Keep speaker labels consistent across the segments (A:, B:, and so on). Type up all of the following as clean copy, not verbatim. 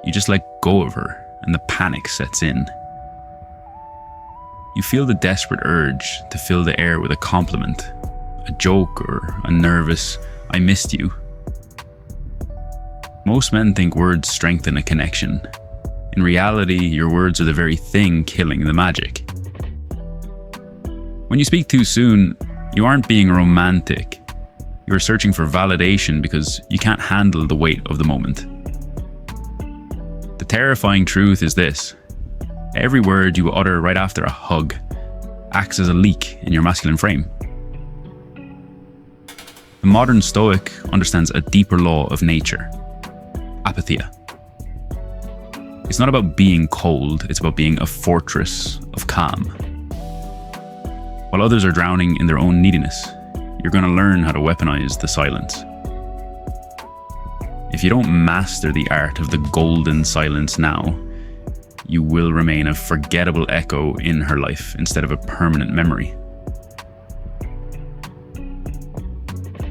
A: You just let go of her, and the panic sets in. You feel the desperate urge to fill the air with a compliment, a joke, or a nervous, "I missed you." Most men think words strengthen a connection. In reality, your words are the very thing killing the magic. When you speak too soon, you aren't being romantic. You are searching for validation because you can't handle the weight of the moment. The terrifying truth is this: every word you utter right after a hug acts as a leak in your masculine frame. The modern Stoic understands a deeper law of nature: apatheia. It's not about being cold, it's about being a fortress of calm. While others are drowning in their own neediness, you're going to learn how to weaponize the silence. If you don't master the art of the golden silence now, you will remain a forgettable echo in her life instead of a permanent memory.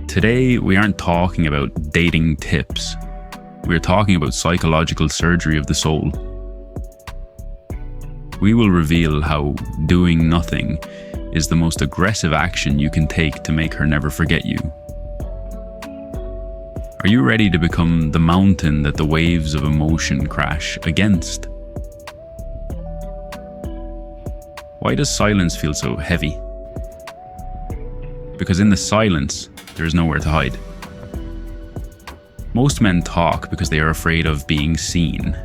A: Today, we aren't talking about dating tips. We're talking about psychological surgery of the soul. We will reveal how doing nothing is the most aggressive action you can take to make her never forget you. Are you ready to become the mountain that the waves of emotion crash against? Why does silence feel so heavy? Because in the silence, there is nowhere to hide. Most men talk because they are afraid of being seen.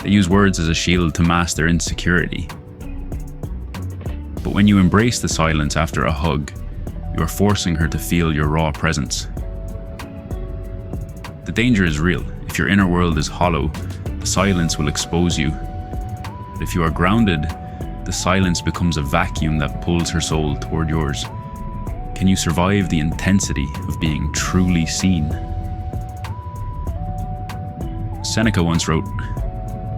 A: They use words as a shield to mask their insecurity. But when you embrace the silence after a hug, you are forcing her to feel your raw presence. The danger is real. If your inner world is hollow, the silence will expose you. But if you are grounded, the silence becomes a vacuum that pulls her soul toward yours. Can you survive the intensity of being truly seen? Seneca once wrote,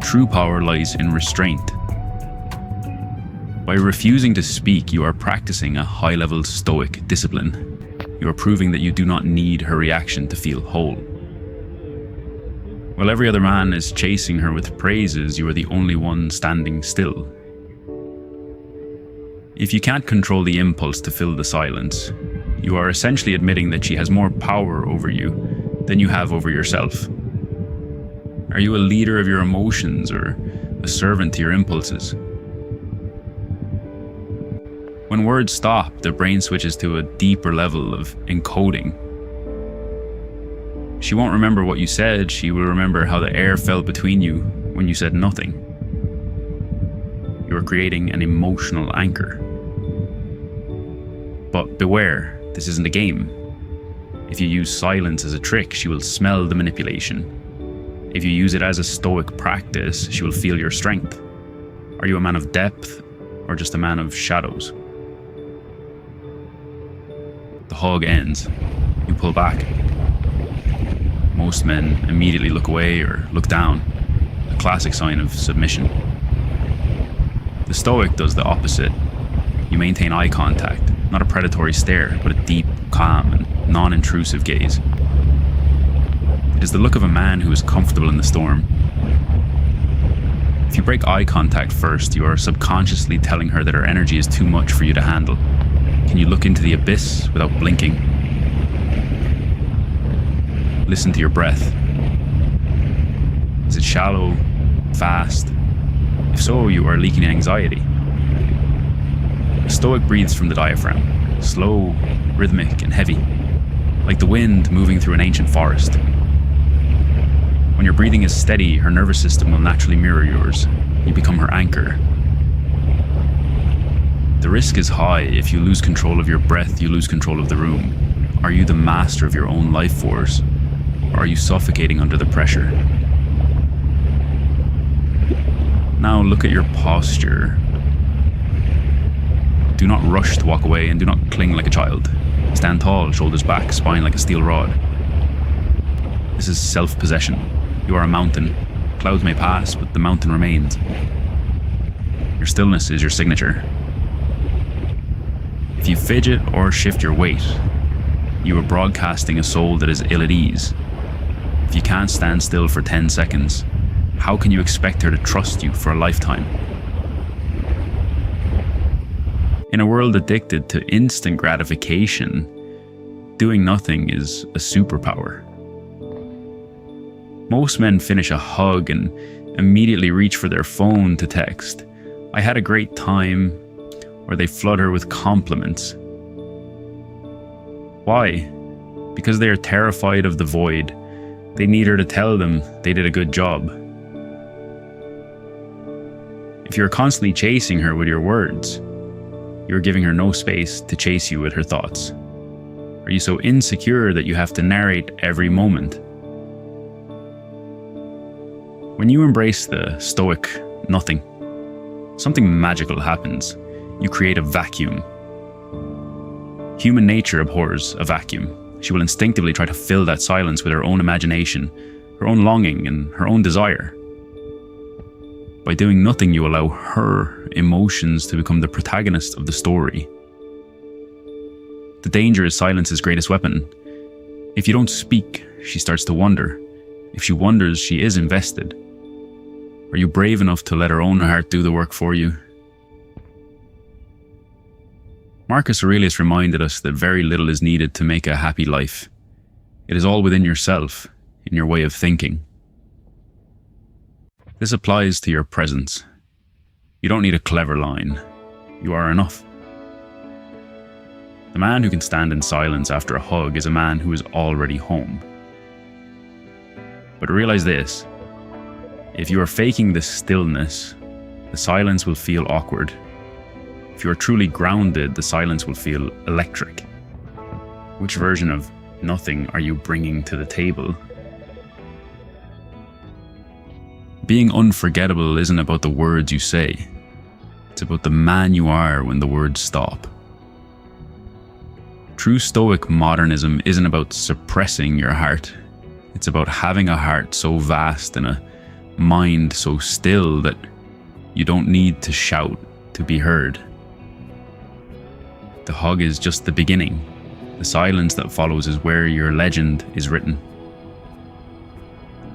A: "True power lies in restraint." By refusing to speak, you are practicing a high-level Stoic discipline. You are proving that you do not need her reaction to feel whole. While every other man is chasing her with praises, you are the only one standing still. If you can't control the impulse to fill the silence, you are essentially admitting that she has more power over you than you have over yourself. Are you a leader of your emotions or a servant to your impulses? When words stop, the brain switches to a deeper level of encoding. She won't remember what you said, she will remember how the air felt between you when you said nothing. You are creating an emotional anchor. But beware, this isn't a game. If you use silence as a trick, she will smell the manipulation. If you use it as a Stoic practice, she will feel your strength. Are you a man of depth or just a man of shadows? The hug ends. You pull back. Most men immediately look away or look down, a classic sign of submission. The Stoic does the opposite. You maintain eye contact, not a predatory stare, but a deep, calm, and non-intrusive gaze. It is the look of a man who is comfortable in the storm. If you break eye contact first, you are subconsciously telling her that her energy is too much for you to handle. Can you look into the abyss without blinking? Listen to your breath. Is it shallow, fast? If so, you are leaking anxiety. A Stoic breathes from the diaphragm, slow, rhythmic, and heavy, like the wind moving through an ancient forest. When your breathing is steady, her nervous system will naturally mirror yours. You become her anchor. The risk is high. If you lose control of your breath, you lose control of the room. Are you the master of your own life force? Or are you suffocating under the pressure? Now look at your posture. Do not rush to walk away and do not cling like a child. Stand tall, shoulders back, spine like a steel rod. This is self-possession. You are a mountain. Clouds may pass, but the mountain remains. Your stillness is your signature. If you fidget or shift your weight, you are broadcasting a soul that is ill at ease. If you can't stand still for 10 seconds, how can you expect her to trust you for a lifetime? In a world addicted to instant gratification, doing nothing is a superpower. Most men finish a hug and immediately reach for their phone to text, "I had a great time," or they flood her with compliments. Why? Because they are terrified of the void. They need her to tell them they did a good job. If you're constantly chasing her with your words, you're giving her no space to chase you with her thoughts. Are you so insecure that you have to narrate every moment? When you embrace the Stoic nothing, something magical happens. You create a vacuum. Human nature abhors a vacuum. She will instinctively try to fill that silence with her own imagination, her own longing, and her own desire. By doing nothing, you allow her emotions to become the protagonist of the story. The danger is silence's greatest weapon. If you don't speak, she starts to wonder. If she wonders, she is invested. Are you brave enough to let her own heart do the work for you? Marcus Aurelius reminded us that very little is needed to make a happy life. It is all within yourself, in your way of thinking. This applies to your presence. You don't need a clever line. You are enough. The man who can stand in silence after a hug is a man who is already home. But realize this: if you are faking the stillness, the silence will feel awkward. If you are truly grounded, the silence will feel electric. Which version of nothing are you bringing to the table? Being unforgettable isn't about the words you say. It's about the man you are when the words stop. True Stoic modernism isn't about suppressing your heart. It's about having a heart so vast and a mind so still that you don't need to shout to be heard. The hug is just the beginning. The silence that follows is where your legend is written.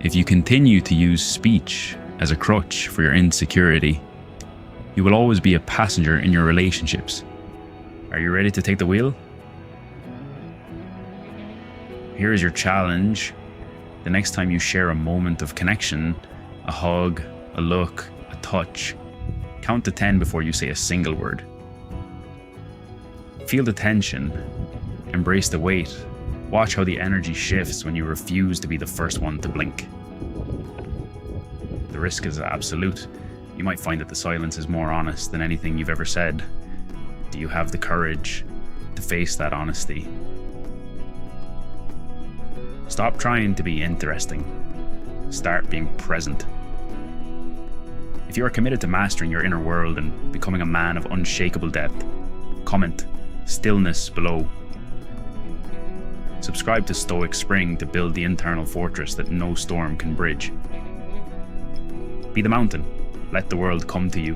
A: If you continue to use speech as a crutch for your insecurity, you will always be a passenger in your relationships. Are you ready to take the wheel? Here is your challenge. The next time you share a moment of connection, a hug, a look, a touch, count to 10 before you say a single word. Feel the tension, embrace the weight, watch how the energy shifts when you refuse to be the first one to blink. The risk is absolute. You might find that the silence is more honest than anything you've ever said. Do you have the courage to face that honesty? Stop trying to be interesting. Start being present. If you are committed to mastering your inner world and becoming a man of unshakable depth, comment stillness below. Subscribe to Stoic Spring to build the internal fortress that no storm can bridge. Be the mountain. Let the world come to you.